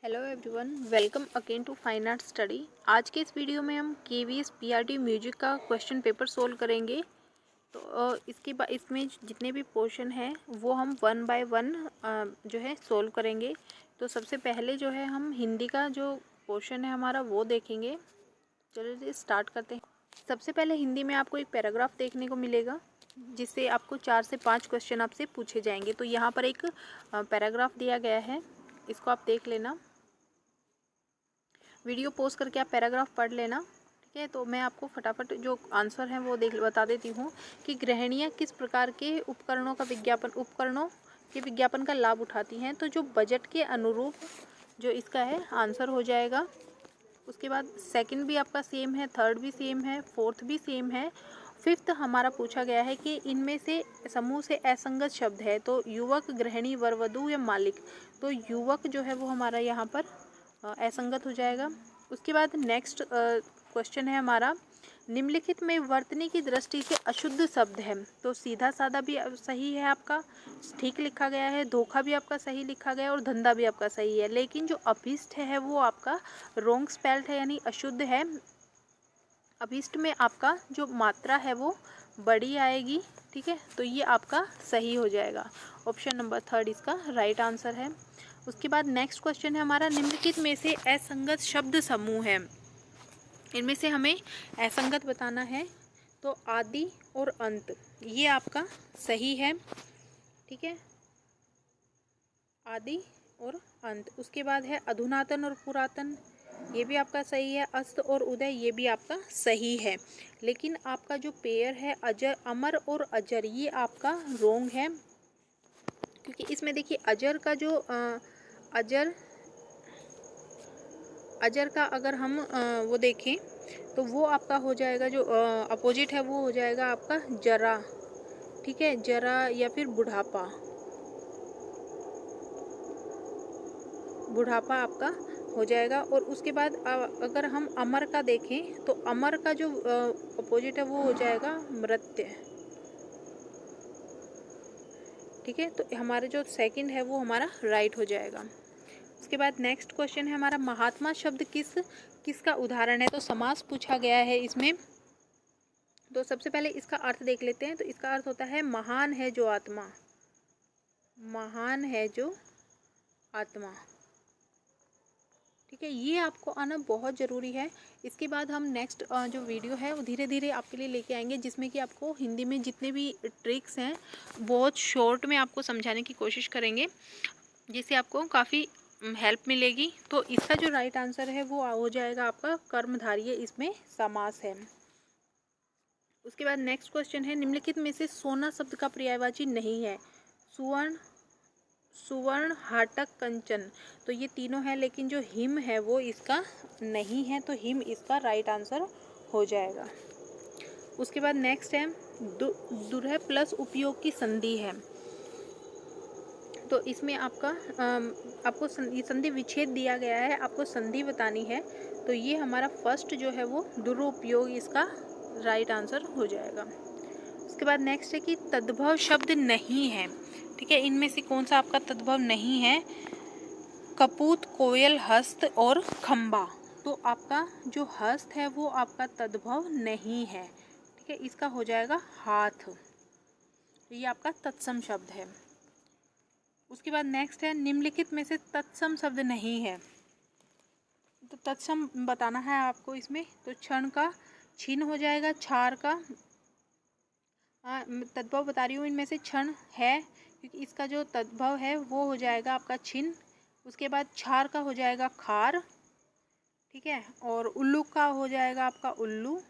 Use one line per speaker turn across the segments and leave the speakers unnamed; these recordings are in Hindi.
Hello everyone, welcome again to fine art study. आज के इस वीडियो में हम KVS PRT म्यूजिक का क्वेश्चन पेपर सोल्व करेंगे। तो इसमें जितने भी पोर्शन हैं वो हम वन बाय वन जो है सोल्व करेंगे। तो सबसे पहले जो है हम हिंदी का जो पोर्शन है हमारा वो देखेंगे। चलिए स्टार्ट करते हैं। सबसे पहले हिंदी में आपको एक पैराग्राफ देखने को मिलेगा जिससे आपको 4 से 5 क्वेश्चन आपसे पूछे जाएंगे। तो यहाँ पर एक पैराग्राफ दिया गया है, इसको आप देख लेना। वीडियो पॉज करके आप पैराग्राफ पढ़ लेना, ठीक है। तो मैं आपको फटाफट जो आंसर है वो बता देती हूँ कि गृहिणियाँ किस प्रकार के उपकरणों के विज्ञापन का लाभ उठाती हैं। तो जो बजट के अनुरूप जो इसका है आंसर हो जाएगा। उसके बाद सेकंड भी आपका सेम है, थर्ड भी सेम है, फोर्थ भी सेम है। फिफ्थ हमारा पूछा गया है कि इनमें से समूह से असंगत शब्द है तो युवक, गृहिणी, वरवधु या मालिक। तो युवक जो है वो हमारा यहाँ पर असंगत हो जाएगा। उसके बाद नेक्स्ट क्वेश्चन है हमारा, निम्नलिखित में वर्तनी की दृष्टि से अशुद्ध शब्द है। तो सीधा साधा भी सही है, आपका ठीक लिखा गया है, धोखा भी आपका सही लिखा गया और धंधा भी आपका सही है। लेकिन जो अभिष्ट है वो आपका रोंग स्पेल्ड है, यानी अशुद्ध है। अभिष्ट में आपका जो मात्रा है वो बड़ी आएगी, ठीक है। तो ये आपका सही हो जाएगा। ऑप्शन नंबर थर्ड इसका राइट आंसर है। उसके बाद नेक्स्ट क्वेश्चन है हमारा, निम्नलिखित में से असंगत शब्द समूह है। इनमें से हमें असंगत बताना है। तो आदि और अंत ये आपका सही है, ठीक है, आदि और अंत। उसके बाद है अधुनातन और पुरातन, ये भी आपका सही है। अस्त और उदय ये भी आपका सही है। लेकिन आपका जो पेयर है अजर, अमर और अजर, ये आपका रोंग है। क्योंकि इसमें देखिए अजर का जो अजर का अगर हम वो देखें तो वो आपका हो जाएगा, जो अपोजिट है वो हो जाएगा आपका जरा, ठीक है, जरा या फिर बुढ़ापा आपका हो जाएगा। और उसके बाद अगर हम अमर का देखें तो अमर का जो अपोजिट है वो हो जाएगा मृत्य, ठीक है। तो हमारे जो सेकंड है वो हमारा राइट हो जाएगा। उसके बाद नेक्स्ट क्वेश्चन है हमारा, महात्मा शब्द किसका उदाहरण है। तो समास पूछा गया है इसमें। तो सबसे पहले इसका अर्थ देख लेते हैं। तो इसका अर्थ होता है महान है जो आत्मा, महान है जो आत्मा, ठीक है। ये आपको आना बहुत ज़रूरी है। इसके बाद हम नेक्स्ट जो वीडियो है वो धीरे धीरे आपके लिए लेके आएंगे, जिसमें कि आपको हिंदी में जितने भी ट्रिक्स हैं बहुत शॉर्ट में आपको समझाने की कोशिश करेंगे, जिससे आपको काफ़ी हेल्प मिलेगी। तो इसका जो राइट आंसर है वो हो जाएगा आपका कर्मधारय, इसमें समास है। उसके बाद नेक्स्ट क्वेश्चन है, निम्नलिखित में से सोना शब्द का पर्यायवाची नहीं है। सुवर्ण, सुवर्ण, हाटक, कंचन। तो ये तीनों है, लेकिन जो हिम है वो इसका नहीं है। तो हिम इसका राइट आंसर हो जाएगा। उसके बाद नेक्स्ट है दुरह प्लस उपयोग की संधि है। तो इसमें आपको संधि विच्छेद दिया गया है, आपको संधि बतानी है। तो ये हमारा फर्स्ट जो है वो दुरुपयोग इसका राइट आंसर हो जाएगा। उसके बाद नेक्स्ट है कि तद्भव शब्द नहीं है, ठीक है। इनमें से कौन सा आपका तद्भव नहीं है। कपूत, कोयल, हस्त और खंबा। तो आपका जो हस्त है वो आपका तद्भव नहीं है, ठीक है। इसका हो जाएगा हाथ, ये आपका तत्सम शब्द है। उसके बाद नेक्स्ट है, निम्नलिखित में से तत्सम शब्द नहीं है। तो तत्सम बताना है आपको इसमें। तो क्षण का छीन हो जाएगा, क्षार का तद्भव बता रही हूँ, इनमें से क्षण है क्योंकि इसका जो तद्भव है वो हो जाएगा आपका छिन। उसके बाद क्षार का हो जाएगा खार, ठीक है। और उल्लू का हो जाएगा आपका उल्लू।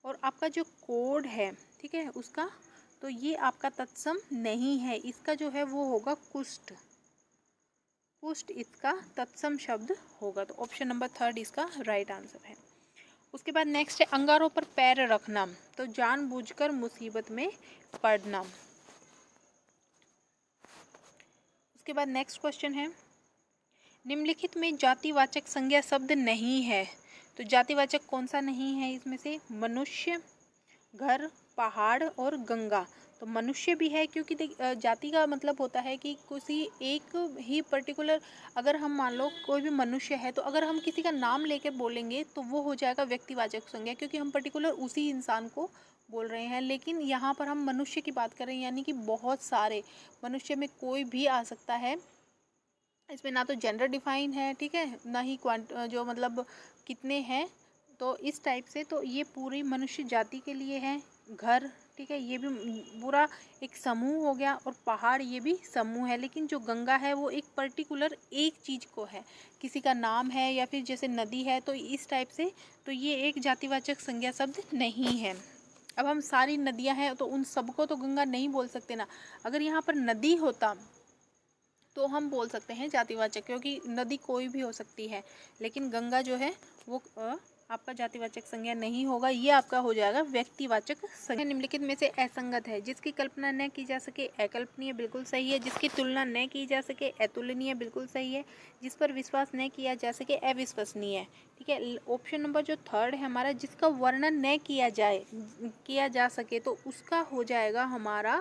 और आपका जो कोड है, ठीक है, उसका तो ये आपका तत्सम नहीं है। इसका जो है वो होगा कुष्ठ, कुष्ठ इसका तत्सम शब्द होगा। तो ऑप्शन नंबर थर्ड इसका राइट आंसर है। उसके बाद नेक्स्ट है अंगारों पर पैर रखना। तो जानबूझकर मुसीबत में पड़ना। उसके बाद नेक्स्ट क्वेश्चन है, निम्नलिखित में जातिवाचक संज्ञा शब्द नहीं है। तो जातिवाचक कौन सा नहीं है इसमें से, मनुष्य, घर, पहाड़ और गंगा। तो मनुष्य भी है, क्योंकि जाति का मतलब होता है कि किसी एक ही पर्टिकुलर, अगर हम मान लो कोई भी मनुष्य है तो अगर हम किसी का नाम लेकर बोलेंगे तो वो हो जाएगा व्यक्तिवाचक संज्ञा, क्योंकि हम पर्टिकुलर उसी इंसान को बोल रहे हैं। लेकिन यहाँ पर हम मनुष्य की बात कर रहे हैं, यानी कि बहुत सारे मनुष्य में कोई भी आ सकता है। इसमें ना तो जेंडर डिफाइन है, ठीक है, ना ही जो मतलब कितने हैं, तो इस टाइप से तो ये पूरी मनुष्य जाति के लिए है। घर, ठीक है, ये भी पूरा एक समूह हो गया, और पहाड़ ये भी समूह है। लेकिन जो गंगा है वो एक पर्टिकुलर एक चीज़ को है, किसी का नाम है या फिर जैसे नदी है, तो इस टाइप से तो ये एक जातिवाचक संज्ञा शब्द नहीं है। अब हम सारी नदियां हैं तो उन सबको तो गंगा नहीं बोल सकते ना। अगर यहाँ पर नदी होता तो हम बोल सकते हैं जातिवाचक, क्योंकि नदी कोई भी हो सकती है। लेकिन गंगा जो है वो आपका जातिवाचक संज्ञा नहीं होगा, ये आपका हो जाएगा व्यक्तिवाचक संज्ञा। निम्नलिखित में से असंगत है, जिसकी कल्पना न की जा सके अकल्पनीय बिल्कुल सही है, जिसकी तुलना न की जा सके अतुलनीय बिल्कुल सही है, जिस पर विश्वास न किया जा सके अविश्वसनीय है। ठीक है, ऑप्शन नंबर जो थर्ड है हमारा, जिसका वर्णन न किया जा सके तो उसका हो जाएगा हमारा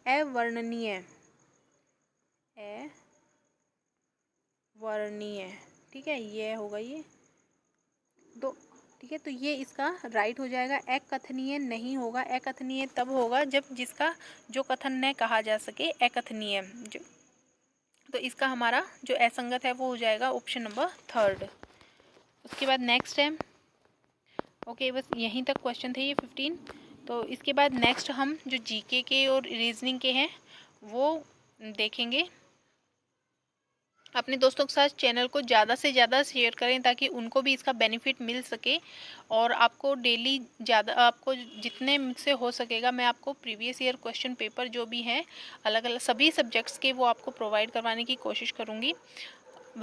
अवर्णनीय, वर्णीय। ठीक है, ये होगा ये दो। ठीक है, तो ये इसका राइट हो जाएगा। अकथनीय नहीं होगा, अकथनीय तब होगा जब जिसका जो कथन न कहा जा सके, अकथनीय जो, तो इसका हमारा जो असंगत है वो हो जाएगा ऑप्शन नंबर थर्ड। उसके बाद नेक्स्ट है, ओके बस यहीं तक क्वेश्चन थे ये 15। तो इसके बाद नेक्स्ट हम जो जीके के और रीजनिंग के हैं वो देखेंगे। अपने दोस्तों के साथ चैनल को ज़्यादा से ज़्यादा शेयर करें ताकि उनको भी इसका बेनिफिट मिल सके, और आपको डेली आपको जितने मुझसे हो सकेगा मैं आपको प्रीवियस ईयर क्वेश्चन पेपर जो भी हैं अलग अलग सभी सब्जेक्ट्स के वो आपको प्रोवाइड करवाने की कोशिश करूँगी।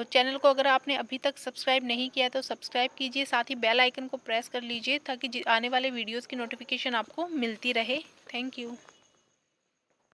चैनल को अगर आपने अभी तक सब्सक्राइब नहीं किया तो सब्सक्राइब कीजिए, साथ ही बेल आइकन को प्रेस कर लीजिए ताकि आने वाले वीडियोज़ की नोटिफिकेशन आपको मिलती रहे। Thank you.